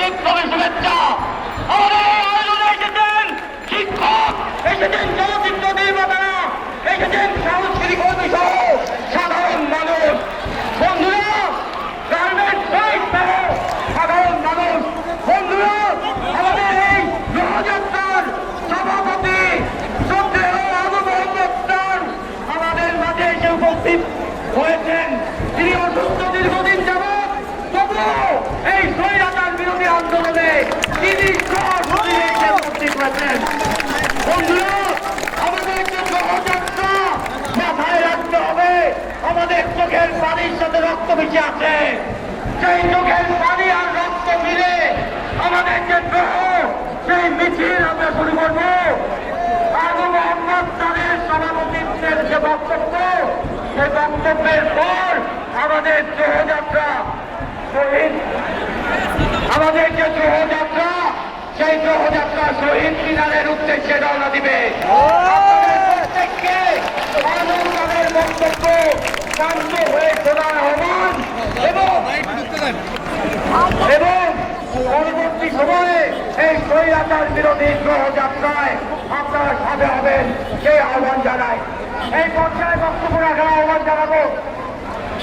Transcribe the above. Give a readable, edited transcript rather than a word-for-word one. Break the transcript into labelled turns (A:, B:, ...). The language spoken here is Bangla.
A: বিপ্লবী শুভেচ্ছা। আমাদের আয়োজনে এসেছেন শিক্ষক, এসেছেন চলচ্চিত্র নির্মাতারা, এসেছেন সাংস্কৃতিক কর্মী সহ সাধারণ মানুষ। বন্ধুরা, গার্মেন্টস শ্রমিক সহ সাধারণ মানুষ, বন্ধুরা, আমাদের এই রথযাত্রার সভাপতি শ্রদ্ধেয় আবু মোহাম্মদ খান আমাদের মাঝে এসে উপস্থিত হয়েছেন। তিনি অসুস্থ দীর্ঘদিন যাবৎ, তবুও এই স্বৈরাচার বিরোধী আন্দোলনে তিনি সরাসরি এসে উপস্থিত হয়েছেন। বন্ধুরা, আমাদের যে রথযাত্রা মাথায় রাখতে হবে, আমাদের চোখের পানির সাথে রক্ত মিশে আছে। সেই চোখের পানি আর রক্ত মিলে আমাদের যে গ্রহ, সেই মিছিল আমরা শুরু করব। আবু মোহাম্মদ খানের সভাপতিত্বের যে বক্তব্য, সেই বক্তব্যের পর আমাদের গ্রহযাত্রা আমাদের যে গ্রহযাত্রা, সেই গ্রহযাত্রা শহীদ মিনারের উদ্দেশ্যে রওনা দিবে। প্রত্যেককে মানবতার বক্তব্য শান্ত হয়ে শোনার আহ্বান এবং পরবর্তী সময়ে এই স্বৈরাচার বিরোধী গ্রহযাত্রায় আপনারা সাথে হবেন সেই আহ্বান জানাই। এই পর্যায়ে বক্তব্য রাখার আহ্বান জানাবো